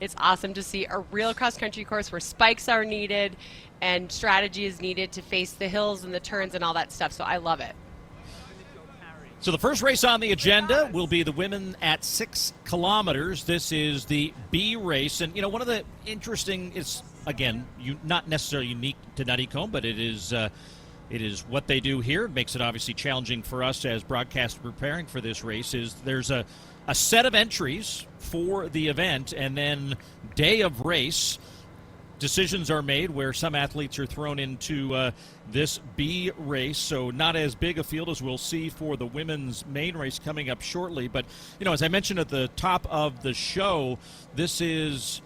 It's awesome to see a real cross-country course where spikes are needed and strategy is needed to face the hills and the turns and all that stuff. So I love it. So the first race on the agenda will be the women at 6 kilometers. This is the B race. And, one of the interesting is, again, not necessarily unique to Nuttycombe, but it is what they do here. It makes it obviously challenging for us as broadcasters preparing for this race. Is there's a set of entries for the event, and then day of race, decisions are made where some athletes are thrown into this B race, so not as big a field as we'll see for the women's main race coming up shortly. But, as I mentioned at the top of the show, this is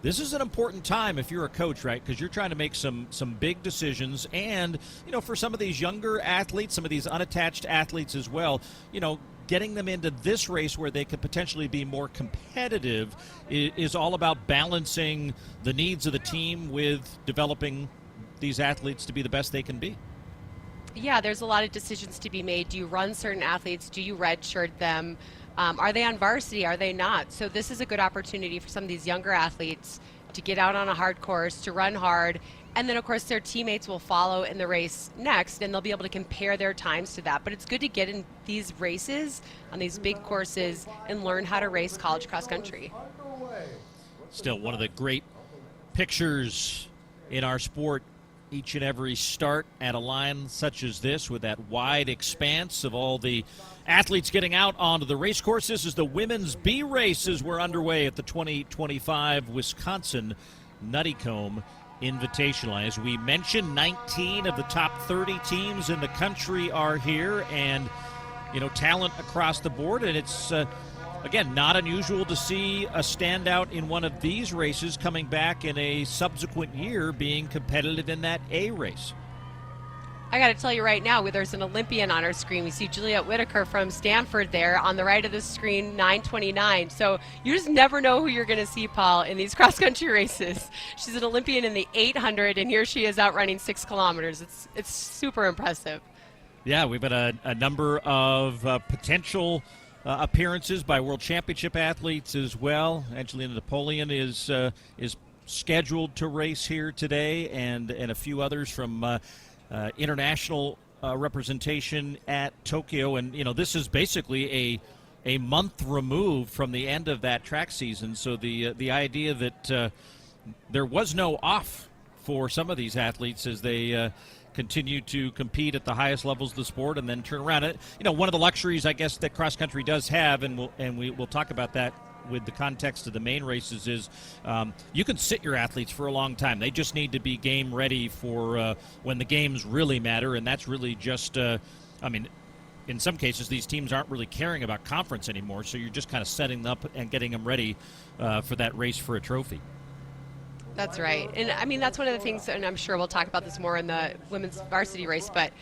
an important time if you're a coach, right? Because you're trying to make some big decisions. And, for some of these younger athletes, some of these unattached athletes as well, getting them into this race where they could potentially be more competitive is all about balancing the needs of the team with developing these athletes to be the best they can be. Yeah, there's a lot of decisions to be made. Do you run certain athletes? Do you redshirt them? Are they on varsity? Are they not? So this is a good opportunity for some of these younger athletes to get out on a hard course, to run hard, and then, of course, their teammates will follow in the race next, and they'll be able to compare their times to that. But it's good to get in these races on these big courses and learn how to race college cross country. Still one of the great pictures in our sport, each and every start at a line such as this with that wide expanse of all the athletes getting out onto the race course. This is the women's B races. We're underway at the 2025 Wisconsin Nuttycombe Invitational. As we mentioned, 19 of the top 30 teams in the country are here, and talent across the board. And it's again not unusual to see a standout in one of these races coming back in a subsequent year being competitive in that A race. I got to tell you right now, there's an Olympian on our screen. We see Juliet Whitaker from Stanford there on the right of the screen, 9:29. So you just never know who you're going to see, Paul, in these cross-country races. She's an Olympian in the 800, and here she is out running 6 kilometers. It's super impressive. Yeah, we've got a number of potential appearances by World Championship athletes as well. Angelina Napoleon is scheduled to race here today, and a few others from international representation at Tokyo. And this is basically a month removed from the end of that track season, so the idea that there was no off for some of these athletes as they continue to compete at the highest levels of the sport and then turn around. One of the luxuries I guess that cross country does have, and we'll talk about that with the context of the main races, is you can sit your athletes for a long time. They just need to be game ready for when the games really matter, and that's really just, in some cases these teams aren't really caring about conference anymore, so you're just kind of setting them up and getting them ready for that race for a trophy. That's right. And, that's one of the things, and I'm sure we'll talk about this more in the women's varsity race, but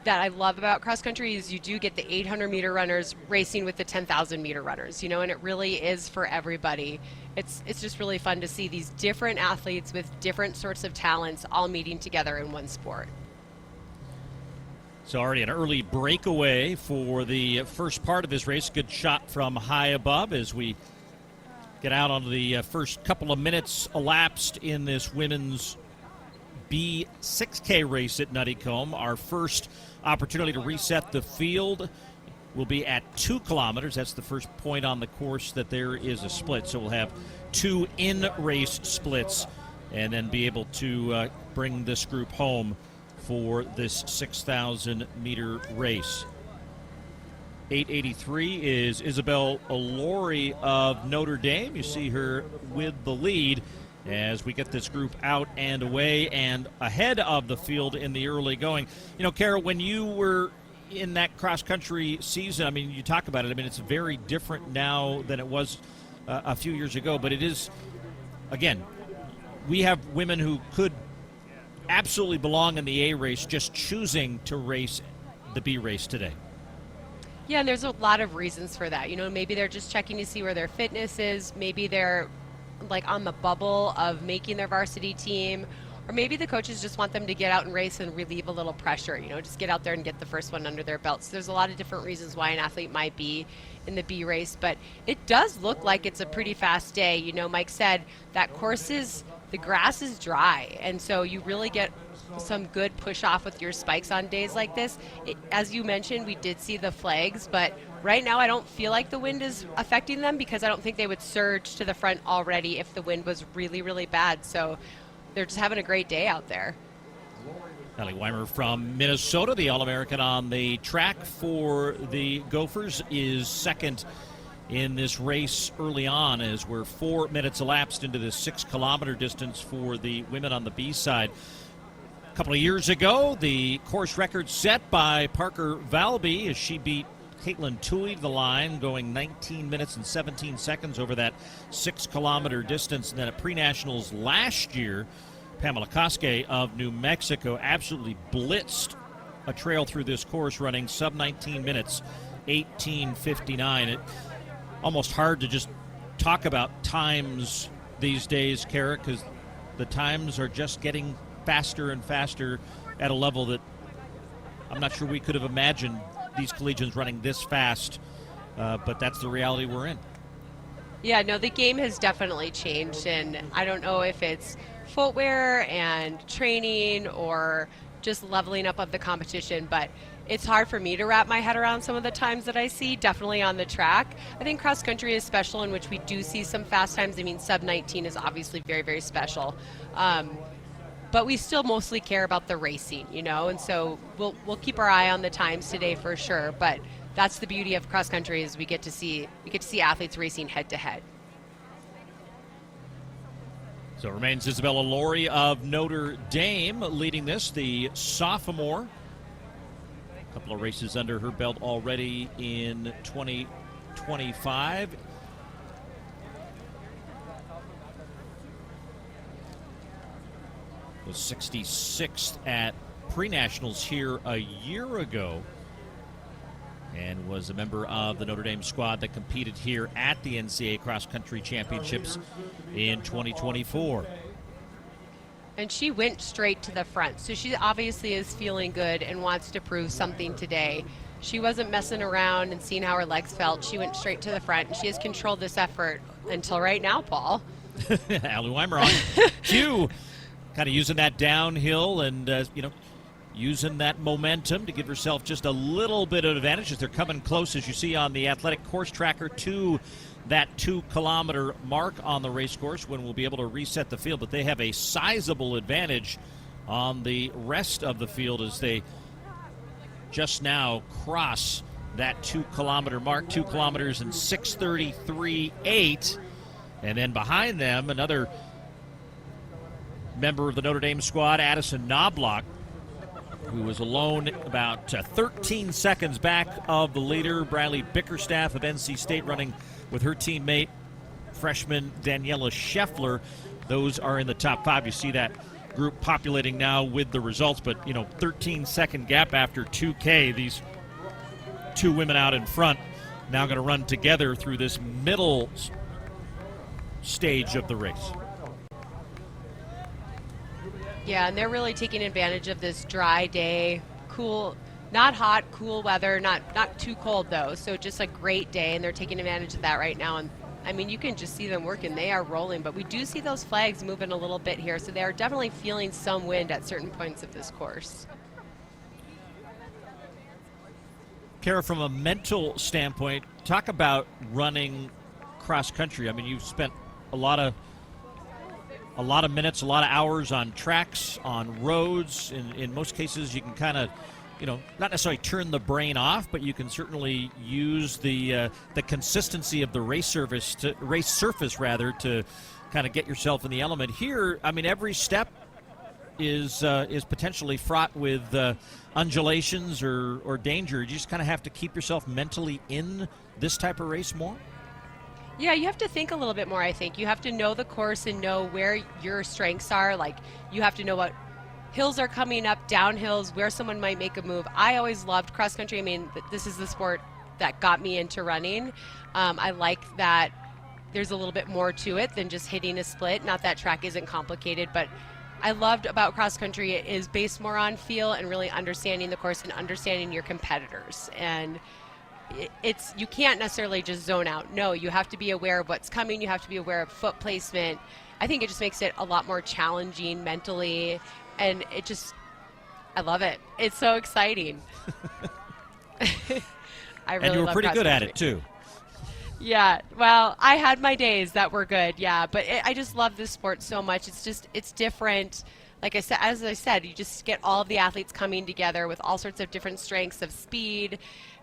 that I love about cross country is you do get the 800-meter runners racing with the 10,000-meter runners, and it really is for everybody. It's just really fun to see these different athletes with different sorts of talents all meeting together in one sport. So already an early breakaway for the first part of this race. Good shot from high above as we get out on the first couple of minutes elapsed in this women's B 6K race at Nuttycombe. Our first opportunity to reset the field will be at 2 kilometers. That's the first point on the course that there is a split. So we'll have 2 in-race splits and then be able to bring this group home for this 6,000-meter race. 883 is Isabel O'Lory of Notre Dame. You see her with the lead as we get this group out and away and ahead of the field in the early going. Kara, when you were in that cross-country season, you talk about it. It's very different now than it was a few years ago, but it is, again, we have women who could absolutely belong in the A race just choosing to race the B race today. Yeah, and there's a lot of reasons for that. Maybe they're just checking to see where their fitness is. Maybe they're on the bubble of making their varsity team, or maybe the coaches just want them to get out and race and relieve a little pressure, just get out there and get the first one under their belts. There's a lot of different reasons why an athlete might be in the B race, but it does look like it's a pretty fast day. Mike said that the grass is dry, and so you really get some good push off with your spikes on days like this. As you mentioned, we did see the flags, but right now I don't feel like the wind is affecting them, because I don't think they would surge to the front already if the wind was really, really bad. So they're just having a great day out there. Alli Wymer from Minnesota, the All-American on the track for the Gophers, is second in this race early on, as we're 4 minutes elapsed into this 6-kilometer distance for the women on the B side. A couple of years ago, the course record set by Parker Valby as she beat Caitlin Toohey to the line, going 19 minutes and 17 seconds over that 6-kilometer distance. And then at pre-nationals last year, Pamela Koske of New Mexico absolutely blitzed a trail through this course, running sub 19 minutes, 18:59. It's almost hard to just talk about times these days, Kara, because the times are just getting faster and faster at a level that I'm not sure we could have imagined these collegians running this fast, but that's the reality we're in. Yeah, no, the game has definitely changed, and I don't know if it's footwear and training or just leveling up of the competition, but it's hard for me to wrap my head around some of the times that I see, definitely on the track. I think cross country is special, in which we do see some fast times. I mean, sub 19 is obviously very, very special. But we still mostly care about the racing, and so we'll keep our eye on the times today for sure. But that's the beauty of cross country, is we get to see athletes racing head to head. So it remains Isabella Laurie of Notre Dame leading this, the sophomore. A couple of races under her belt already in 2025. Was 66th at pre-nationals here a year ago, and was a member of the Notre Dame squad that competed here at the NCAA Cross Country Championships in 2024. And she went straight to the front, so she obviously is feeling good and wants to prove something today. She wasn't messing around and seeing how her legs felt. She went straight to the front, and she has controlled this effort until right now, Paul. Alli Wymer on cue, kind of using that downhill and, using that momentum to give herself just a little bit of advantage as they're coming close, as you see on the athletic course tracker, to that 2-kilometer mark on the race course, when we'll be able to reset the field. But they have a sizable advantage on the rest of the field as they just now cross that 2-kilometer mark, 2 kilometers in 6:33.8. And then behind them, another member of the Notre Dame squad, Addison Knobloch, who was alone about 13 seconds back of the leader, Bradley Bickerstaff of NC State, running with her teammate, freshman Daniela Scheffler. Those are in the top 5. You see that group populating now with the results, but 13-second gap after 2K. These two women out in front now going to run together through this middle stage of the race. Yeah, and they're really taking advantage of this dry day, cool, not hot, cool weather, not too cold though. So just a great day, and they're taking advantage of that right now. And I mean, you can just see them working. They are rolling, but we do see those flags moving a little bit here. So they are definitely feeling some wind at certain points of this course. Kara, from a mental standpoint, talk about running cross country. I mean, you've spent a lot of minutes, a lot of hours on tracks, on roads. In most cases, you can kind of, not necessarily turn the brain off, but you can certainly use the consistency of the race surface to kind of get yourself in the element. Here, I mean, every step is potentially fraught with undulations or danger. You just kind of have to keep yourself mentally in this type of race more. Yeah, you have to think a little bit more, I think. You have to know the course and know where your strengths are. Like, you have to know what hills are coming up, downhills, where someone might make a move. I always loved cross country. I mean, this is the sport that got me into running. I like that there's a little bit more to it than just hitting a split. Not that track isn't complicated, but I loved about cross country it is based more on feel and really understanding the course and understanding your competitors. And it's you can't necessarily just zone out. No, you have to be aware of what's coming. You have to be aware of foot placement. I think it just makes it a lot more challenging mentally, and I love it. It's so exciting. I really And you were love pretty cross good at country. it, too. Yeah, well, I had my days that were good, yeah, but I just love this sport so much. It's different. Like I said, as I said, you just get all of the athletes coming together with all sorts of different strengths of speed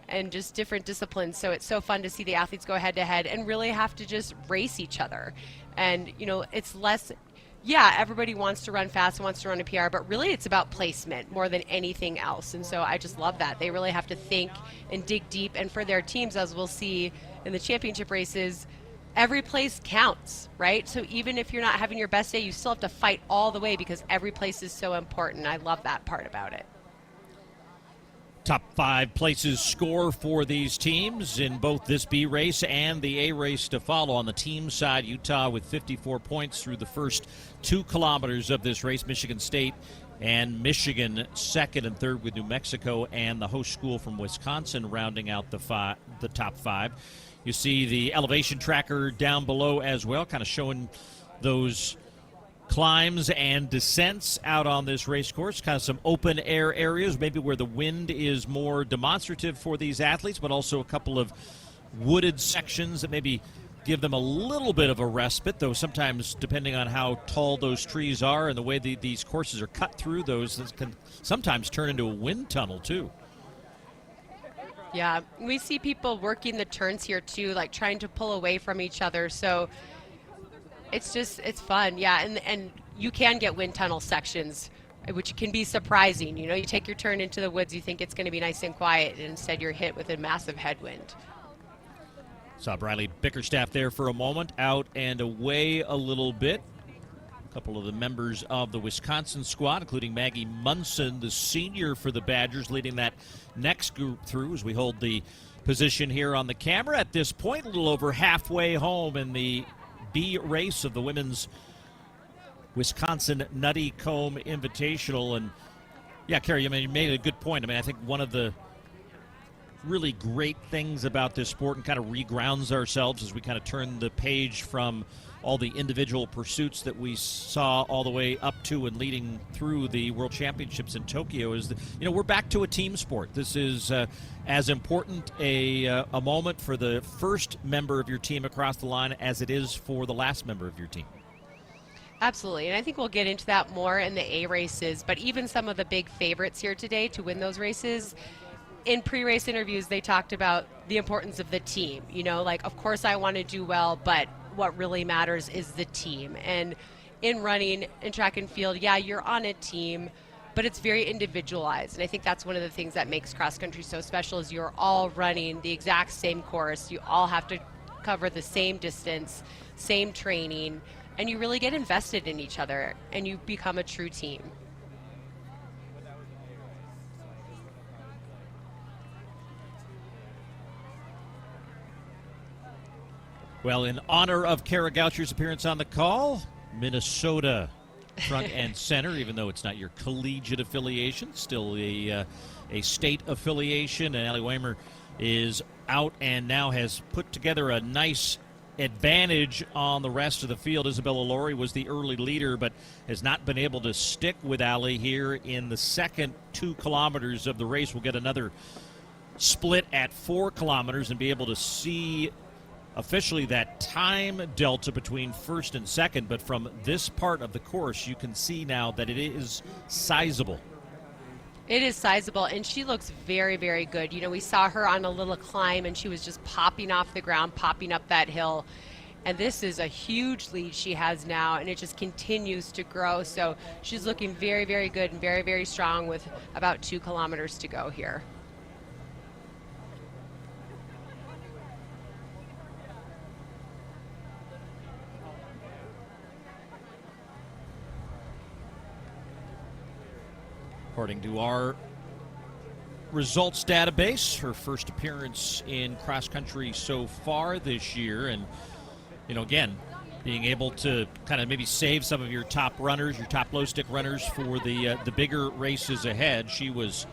and just different disciplines. So it's so fun to see the athletes go head to head and really have to just race each other. And, it's less, yeah, everybody wants to run fast and wants to run a PR, but really it's about placement more than anything else. And so I just love that. They really have to think and dig deep. And for their teams, as we'll see in the championship races, every place counts, right? So even if you're not having your best day, you still have to fight all the way because every place is so important. I love that part about it. Top 5 places score for these teams in both this B race and the A race to follow. On the team side, Utah with 54 points through the first 2 kilometers of this race. Michigan State and Michigan second and third with New Mexico and the host school from Wisconsin rounding out the top 5. You see the elevation tracker down below as well, kind of showing those climbs and descents out on this race course. Kind of some open air areas, maybe where the wind is more demonstrative for these athletes, but also a couple of wooded sections that maybe give them a little bit of a respite, though sometimes, depending on how tall those trees are and the way these courses are cut through those, this can sometimes turn into a wind tunnel, too. Yeah, we see people working the turns here too, like trying to pull away from each other. So it's fun. Yeah, and you can get wind tunnel sections, which can be surprising. You take your turn into the woods, you think it's going to be nice and quiet, and instead you're hit with a massive headwind. Saw Briley Bickerstaff there for a moment, out and away a little bit. A couple of the members of the Wisconsin squad, including Maggie Munson, the senior for the Badgers, leading that next group through as we hold the position here on the camera. At this point, a little over halfway home in the B race of the women's Wisconsin Nuttycombe Invitational. And yeah, Carrie, you made a good point. I think one of the really great things about this sport and kind of regrounds ourselves as we kind of turn the page from all the individual pursuits that we saw all the way up to and leading through the World Championships in Tokyo is that, we're back to a team sport. This is as important a moment for the first member of your team across the line as it is for the last member of your team. Absolutely, and I think we'll get into that more in the A races, but even some of the big favorites here today to win those races, in pre-race interviews, they talked about the importance of the team. Of course I want to do well, but what really matters is the team. And in running, in track and field, yeah, you're on a team, but it's very individualized. And I think that's one of the things that makes cross country so special is you're all running the exact same course. You all have to cover the same distance, same training, and you really get invested in each other and you become a true team. Well, in honor of Kara Goucher's appearance on the call, Minnesota front and center, even though it's not your collegiate affiliation, still a state affiliation. And Alli Wymer is out and now has put together a nice advantage on the rest of the field. Isabella Laurie was the early leader, but has not been able to stick with Alli here in the second 2 kilometers of the race. We'll get another split at 4 kilometers and be able to see officially that time delta between first and second, but from this part of the course you can see now that it is sizable. It is sizable, and she looks very, very good. We saw her on a little climb, and she was just popping off the ground, popping up that hill. And this is a huge lead she has now, and it just continues to grow. So she's looking very, very good and very, very strong with about 2 kilometers to go here. According to our results database, her first appearance in cross country so far this year. And, again, being able to kind of maybe save some of your top runners, your top low stick runners for the bigger races ahead. She was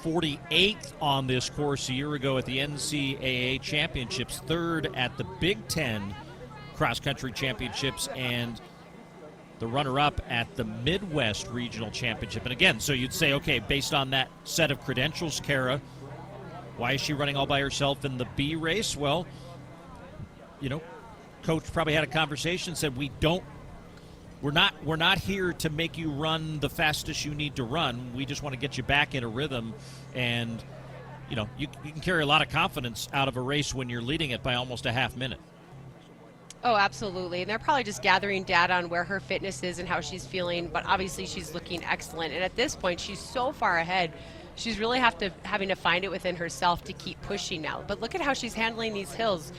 48th on this course a year ago at the NCAA Championships, third at the Big Ten Cross Country Championships, and the runner-up at the Midwest Regional Championship. And again, so you'd say, okay, based on that set of credentials, Kara, why is she running all by herself in the B race? Well, you know, coach probably had a conversation, said we're not here to make you run the fastest you need to run. We just want to get you back in a rhythm, and you know, you can carry a lot of confidence out of a race when you're leading it by almost a half minute. Oh, absolutely. And they're probably just gathering data on where her fitness is and how she's feeling, but obviously she's looking excellent. And at this point, she's so far ahead. She's really having to find it within herself to keep pushing now. But look at how she's handling these hills.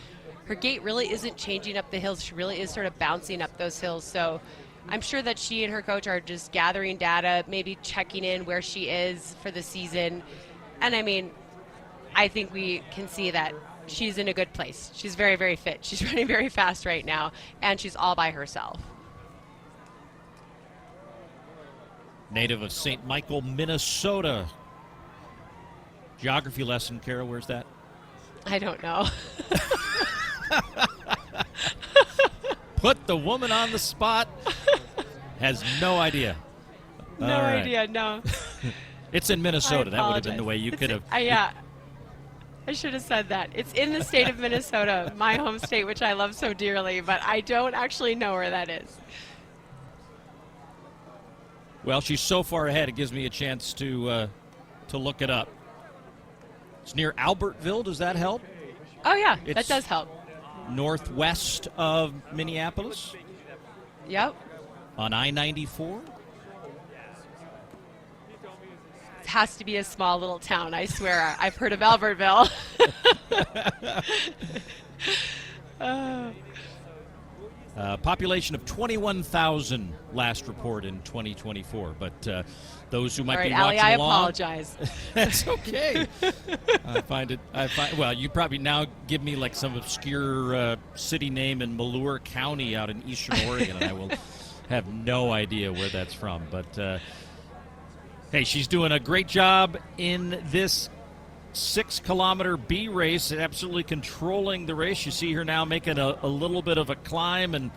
Her gait really isn't changing up the hills. She really is sort of bouncing up those hills. So I'm sure that she and her coach are just gathering data, maybe checking in where she is for the season. And I mean, I think we can see that she's in a good place. She's very, very fit. She's running very fast right now, and she's all by herself. Native of St. Michael, Minnesota. Geography lesson, Kara, where's that? I don't know. Put the woman on the spot. Has no idea. No idea, no. It's in Minnesota. That would have been the way you could have. Yeah. I should have said that. It's in the state of Minnesota, my home state, which I love so dearly, but I don't actually know where that is. Well, she's so far ahead, it gives me a chance to look it up. It's near Albertville. Does that help? Oh, yeah, that does help. Northwest of Minneapolis. Yep. On I-94. It has to be a small little town, I swear. I've heard of Albertville. Population of 21,000 last report in 2024. But those who might be watching Allie, I along, apologize. That's okay. Well, you probably now give me like some obscure city name in Malheur County out in eastern Oregon, and I will have no idea where that's from. But hey, she's doing a great job in this 6-kilometer B race, absolutely controlling the race. You see her now making a little bit of a climb, and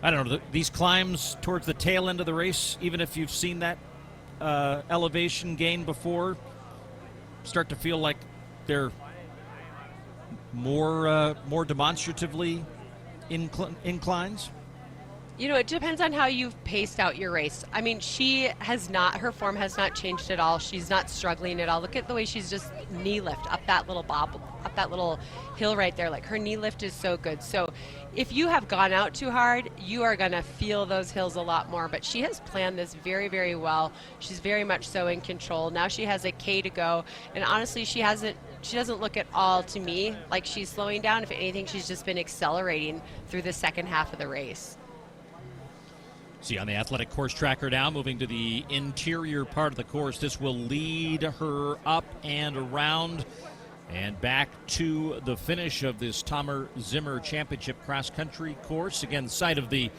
I don't know, these climbs towards the tail end of the race, even if you've seen that elevation gain before, start to feel like they're more demonstratively inclines. You know, it depends on how you've paced out your race. I mean, her form has not changed at all. She's not struggling at all. Look at the way she's just knee lift up that little hill right there. Like, her knee lift is so good. So if you have gone out too hard, you are going to feel those hills a lot more. But she has planned this very, very well. She's very much so in control. Now she has a K to go. And honestly, she doesn't look at all to me like she's slowing down. If anything, she's just been accelerating through the second half of the race. See on the athletic course tracker now, moving to the interior part of the course. This will lead her up and around and back to the finish of this Tomer Zimmer Championship cross country course. Again, site of the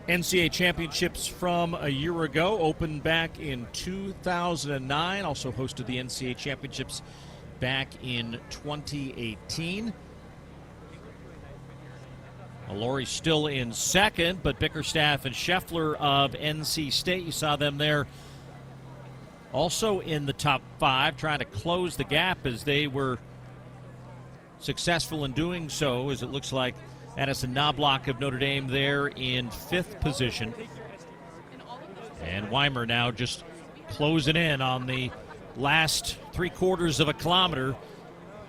NCAA Championships from a year ago, opened back in 2009. Also hosted the NCAA Championships back in 2018. Lori still in second, but Bickerstaff and Scheffler of NC State, you saw them there also in the top 5, trying to close the gap as they were successful in doing so, as it looks like Addison Knobloch of Notre Dame there in 5th position. And Wymer now just closing in on the last 3/4 of a kilometer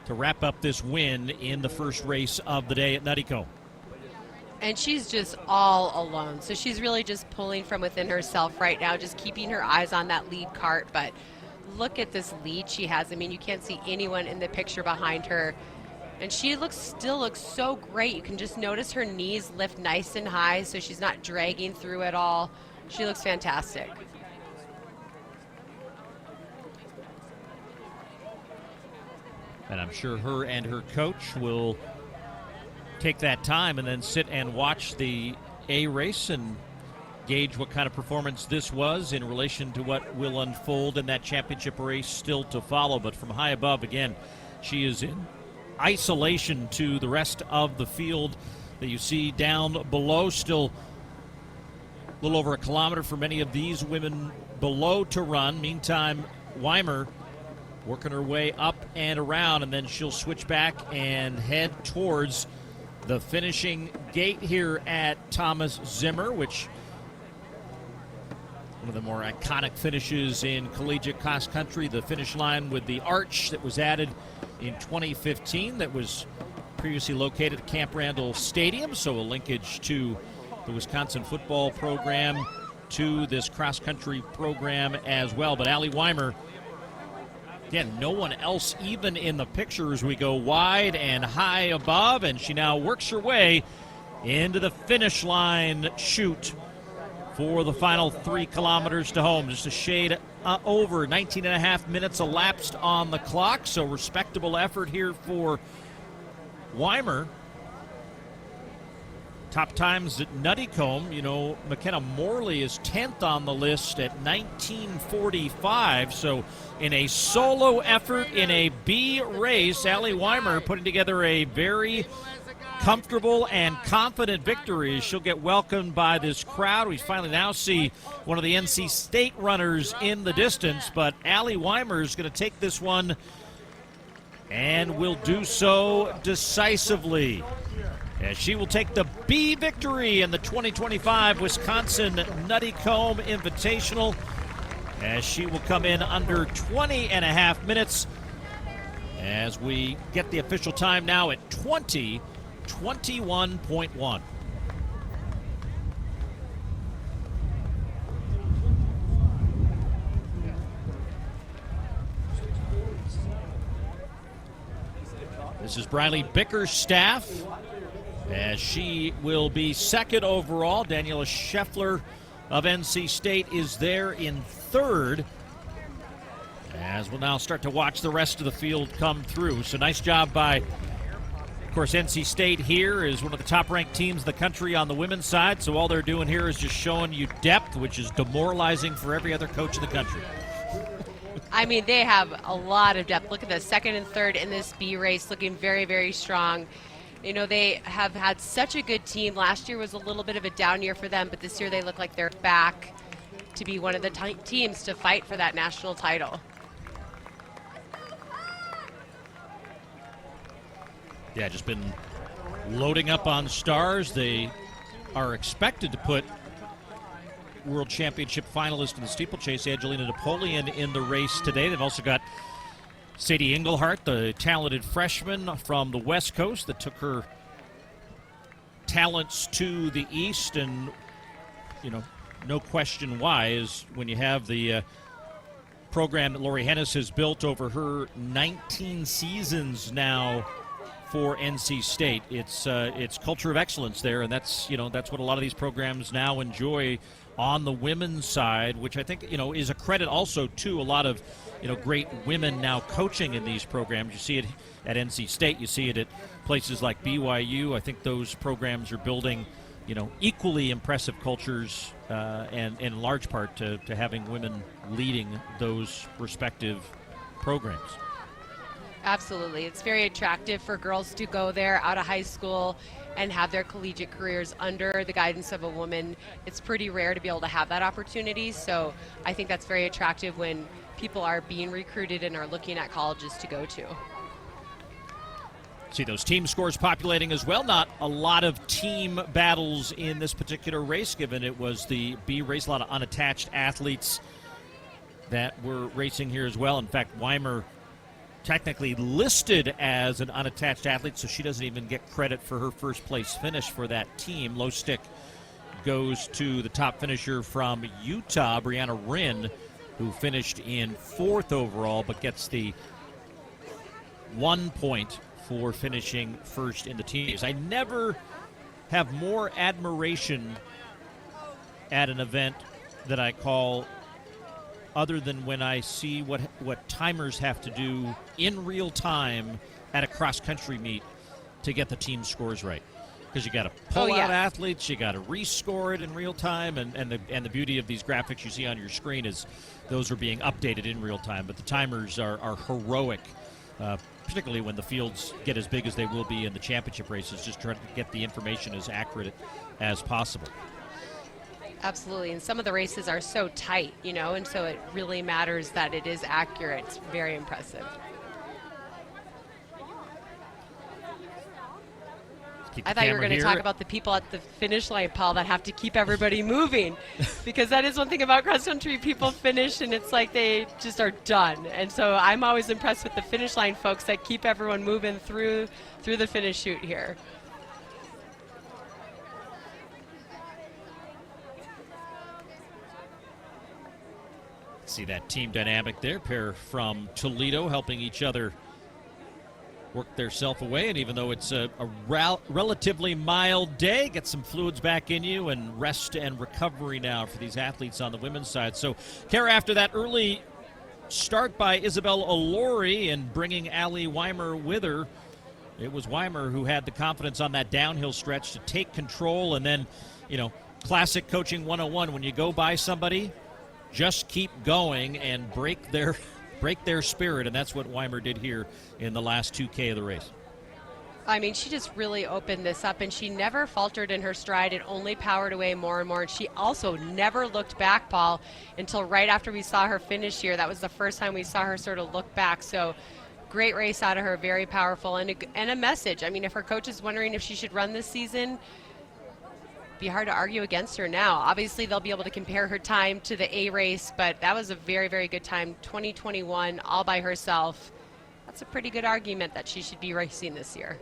to wrap up this win in the first race of the day at Nuttycombe. And she's just all alone. So she's really just pulling from within herself right now, just keeping her eyes on that lead cart. But look at this lead she has. I mean, you can't see anyone in the picture behind her. And she still looks so great. You can just notice her knees lift nice and high, so she's not dragging through at all. She looks fantastic. And I'm sure her and her coach will take that time and then sit and watch the A race and gauge what kind of performance this was in relation to what will unfold in that championship race still to follow. But from high above, again, she is in isolation to the rest of the field that you see down below. Still a little over a kilometer for many of these women below to run. Meantime, Wymer working her way up and around, and then she'll switch back and head towards the finishing gate here at Thomas Zimmer, which one of the more iconic finishes in collegiate cross country, the finish line with the arch that was added in 2015 that was previously located at Camp Randall Stadium, so a linkage to the Wisconsin football program, to this cross-country program as well. But Alli Wymer, again, no one else even in the picture as we go wide and high above, and she now works her way into the finish line chute for the final 3 kilometers to home. Just a shade over 19 and a half minutes elapsed on the clock, so respectable effort here for Wymer. Top times at Nuttycombe, you know, McKenna Morley is 10th on the list at 19:45. So in a solo effort in a B race, Alli Wymer putting together a very comfortable and confident victory. She'll get welcomed by this crowd. We finally now see one of the NC State runners in the distance, but Alli Wymer is going to take this one and will do so decisively, as she will take the B victory in the 2025 Wisconsin Nuttycombe Invitational, as she will come in under 20 and a half minutes, as we get the official time now at 20:21.1. This is Briley Bickerstaff, as she will be second overall. Daniela Scheffler of NC State is there in third, as we'll now start to watch the rest of the field come through. So nice job by, of course, NC State here is one of the top-ranked teams in the country on the women's side, so all they're doing here is just showing you depth, which is demoralizing for every other coach in the country. I mean, they have a lot of depth. Look at the second and third in this B race, looking very, very strong. You know, they have had such a good team. Last year was a little bit of a down year for them, but this year they look like they're back to be one of the teams to fight for that national title. Yeah, just been loading up on stars. They are expected to put World Championship finalist in the steeplechase, Angelina Napoleon, in the race today. They've also got Sadie Engelhart, the talented freshman from the West Coast that took her talents to the East, and, you know, no question why, is when you have the program that Lori Hennis has built over her 19 seasons now for NC State. It's culture of excellence there, and that's what a lot of these programs now enjoy on the women's side, which I think, is a credit also to a lot of, great women now coaching in these programs. You see it at NC State, you see it at places like BYU. I think those programs are building, equally impressive cultures, and in large part to having women leading those respective programs. Absolutely. It's very attractive for girls to go there out of high school and have their collegiate careers under the guidance of a woman. It's pretty rare to be able to have that opportunity, so I think that's very attractive when people are being recruited and are looking at colleges to go to. See those team scores populating as well. Not a lot of team battles in this particular race, given it was the B race. A lot of unattached athletes that were racing here as well. In fact, Wymer technically listed as an unattached athlete, so she doesn't even get credit for her first place finish for that team. Low stick goes to the top finisher from Utah, Brianna Rinn, who finished in fourth overall, but gets the 1 point for finishing first in the teams. I never have more admiration at an event that I call, other than when I see what timers have to do in real time at a cross-country meet, to get the team scores right. Because you got to pull out athletes, you got to rescore it in real time, and the beauty of these graphics you see on your screen is those are being updated in real time. But the timers are heroic, particularly when the fields get as big as they will be in the championship races, just trying to get the information as accurate as possible. Absolutely, and some of the races are so tight, and so it really matters that it is accurate. It's very impressive. I thought you were going to talk about the people at the finish line, Paul, that have to keep everybody moving, because that is one thing about cross country. People finish and it's like they just are done. And so I'm always impressed with the finish line folks that keep everyone moving through the finish chute here. See that team dynamic there, pair from Toledo helping each other work their self away, and even though it's a relatively mild day, get some fluids back in you and rest and recovery now for these athletes on the women's side. So, Kara, after that early start by Isabel O'Lory and bringing Alli Wymer with her, it was Wymer who had the confidence on that downhill stretch to take control, and then, classic coaching 101, when you go by somebody, just keep going and break their spirit, and that's what Wymer did here in the last 2K of the race. I mean, she just really opened this up, and she never faltered in her stride. It only powered away more and more, and she also never looked back, Paul, until right after we saw her finish here. That was the first time we saw her sort of look back. So great race out of her, very powerful, and a message. I mean, if her coach is wondering if she should run this season, be hard to argue against her now. Obviously, they'll be able to compare her time to the A race, but that was a very, very good time. 2021, all by herself. That's a pretty good argument that she should be racing this year.